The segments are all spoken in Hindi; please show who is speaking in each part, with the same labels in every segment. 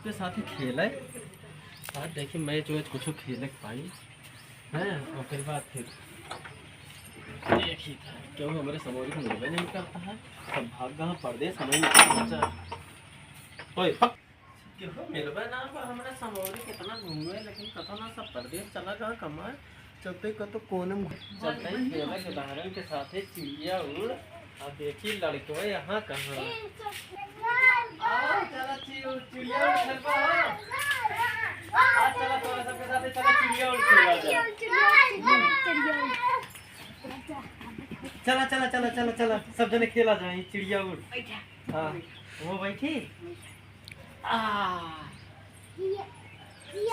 Speaker 1: के साथ ही खेले आज देखिए मैच वैच कुछ खेले पाई हैं और फिर बाद फिर देखिए क्यों हमारे समोरी को मिलवे नहीं करता है सब भाग गया परदेश हमें नहीं पहुंचा ओए क्यों मिलवे ना हमारे समोरी कितना घूमे लेकिन कथा ना सब परदेश चला गया कमाए चलते का तो कोने चलते ही खेला के उदाहरण के साथ ही चिड़िया उड़ अब देखिए लड़के यहाँ कहाँ चला चिड़िया उड़ खेलबा आज चला थोड़ा सबके साथ चला चिड़िया उड़ खेलबा चला चला चला चला चला सब जने खेला जाए चिड़िया उड़ हाँ वो बैठी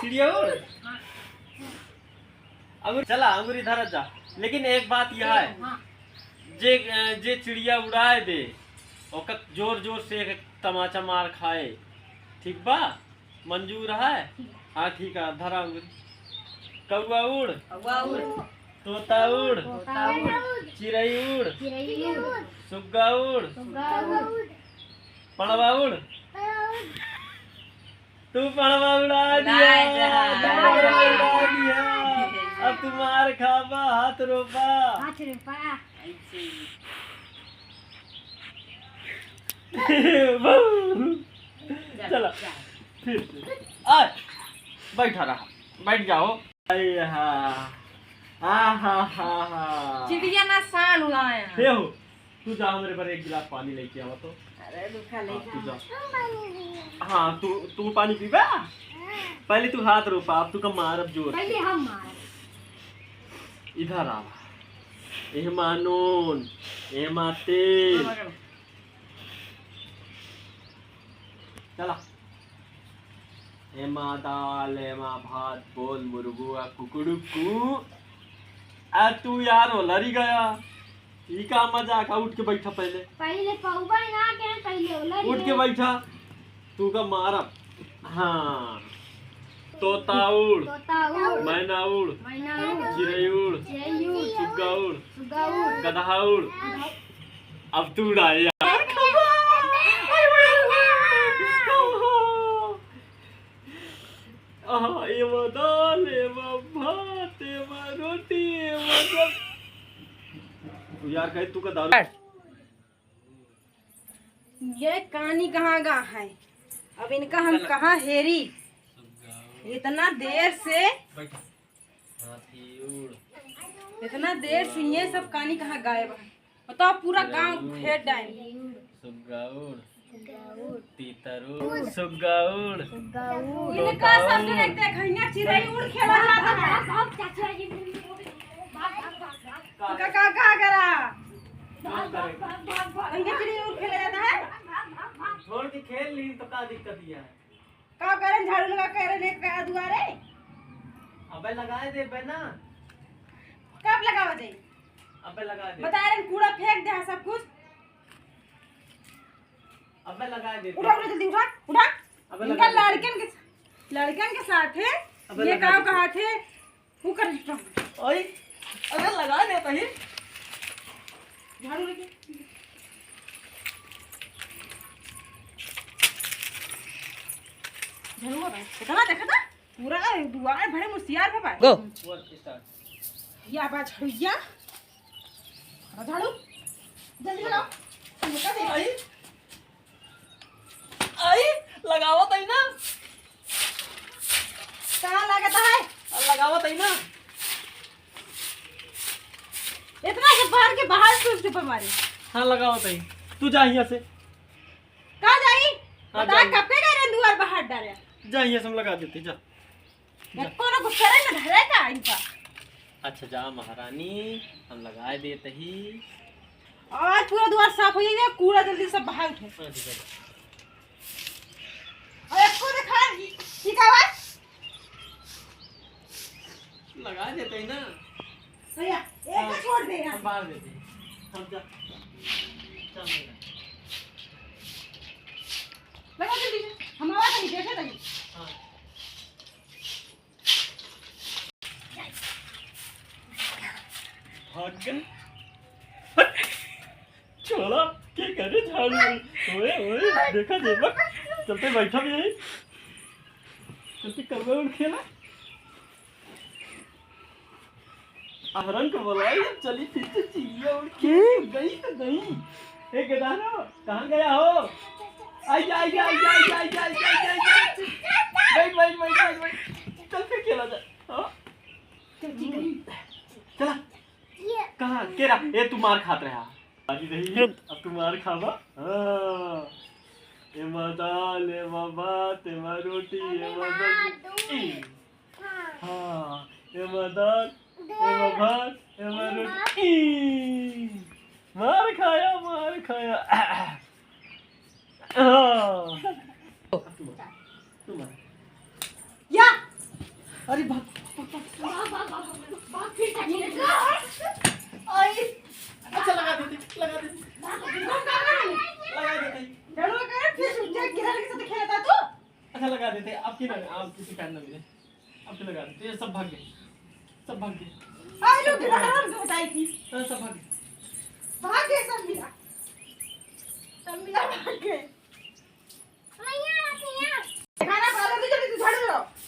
Speaker 1: चिड़िया उड़ अब चला अंगूरी धर जा लेकिन एक बात यह है जे चिड़िया उड़ाए दे और जोर जोर से एक तमाचा मार खाए ठीक बा मंजूर है हाँ ठीक है धरा अंगूरी कौआ उड़ तोता उड़ चिड़ै उड़ सुग्गा उड़ पड़वा उड़ तू पड़वा उड़ा दिया अब तुम्हार खाबा हाथ रोपा चला फिर बैठा रहा बैठ जाओ
Speaker 2: चिड़िया ना सान उड़ाया
Speaker 1: हे हो तू जा मेरे पर एक गिलास पानी लेके आवा तो
Speaker 2: अरे रुका ले जा
Speaker 1: हाँ तू पानी पीबा पहले तू हाथ रोपा अब तू का मारब जोर
Speaker 2: पहले हम मार
Speaker 1: इधर आ एहमा नून एहमा तेल चला एमा दाल एमा भात बोल मुर्गुआ कुकुड़ुकू आ तू यार हो लड़ी गया ई का मजाक उठ के बैठा पहले
Speaker 2: पौवा ना के पहले
Speaker 1: उठ के बैठा तू का मारब हाँ तोता उड़ मैना उड़ चिड़ै उड़ सुग्गा उड़ गधा उड़ अब तू उड़ाए एमा दाल एमा भात एमा रोटी एमा सब तू यार कहे तू का दारू
Speaker 2: ये कहानी कहाँ गा है अब इनका हम कहाँ हेरी इतना देर से इतना देर से ये सब कहानी कहाँ गायब है बताओ पूरा गांव घेर डाल
Speaker 1: सुग्गा उड़ तीतर उड़ सुग्गा उड़
Speaker 2: इनका सब देखते खैना चिड़ै उड़ खेला जाता है का करा खैना चिड़ै उड़ खेला जाता है
Speaker 1: छोड़ के खेल ली तो का दिक्कत है
Speaker 2: का करे झाड़ू लगा करे का दुआरे
Speaker 1: अबे लगाए दे बे ना
Speaker 2: कब लगावा जाई
Speaker 1: अबे लगा दे
Speaker 2: बता रहे कूड़ा फेंक दे सब कुछ
Speaker 1: अबे लगा दे
Speaker 2: उठा उठा जल्दी उठा इनका लड़कन के साथ है ये काम कहा थे वो कर
Speaker 1: ओए अबे लगा दे तही
Speaker 2: झाड़ू लेके झाड़ू लगा कितना देखा था पूरा दुआर भरे मुसियार पे पाए
Speaker 1: गो
Speaker 2: या बात झाड़ूया झाड़ू जल्दी लगाओ मुका दे
Speaker 1: आई लगावत है ना
Speaker 2: कहाँ लगता है
Speaker 1: लगावत है ना
Speaker 2: इतना के बाहर से उसके ऊपर मारे
Speaker 1: हाँ लगावत है तू जा यहाँ से
Speaker 2: कहाँ जाई
Speaker 1: हाँ,
Speaker 2: बता कब के गए दुआर बाहर डाले
Speaker 1: जा यहाँ से हम लगा देते जा
Speaker 2: कोनो कुछ करे ना धरे का इनका
Speaker 1: अच्छा जा महारानी हम लगाए देते ही
Speaker 2: आज पूरा द्वार साफ हो जाएगा कूड़ा जल्दी सब बाहर उठे अरे को देखा ठीक है बस
Speaker 1: लगा देते ही ना
Speaker 2: भैया एक को छोड़ दे यार
Speaker 1: हम बाहर देते हम जा चल
Speaker 2: लगा जल्दी हम आवाज नहीं देखे नहीं
Speaker 1: हां भाग गए छोड़ा क्या करे झाड़ू ओए ओए देखा दे चलते बैठा भी यही तो कब उड़ खेला आहरन को बोलाई चली फिर से चिड़िया उड़ के गई तो गई। ए गदाना कहाँ गया हो? आई आई आई आई आई आई आई आई बैठ चल फिर खेला जा। हाँ चला कहाँ केरा ए तू मार खात रहा आजी रही अब तू मार खावा। हाँ ए दाल ए भात ए रोटी ए सब्जी। हाँ ए दाल ए भात ए रोटी मार खाया मार खाया। तू मार
Speaker 2: या
Speaker 1: अरे भाग अच्छा लगा देते लगा देते अच्छा लगा देते आप की लगा आप किसी पैर न मिले आपके लगा देते ये सब भाग गए सब भाग गए सब भाग गए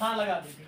Speaker 1: हाँ लगा देते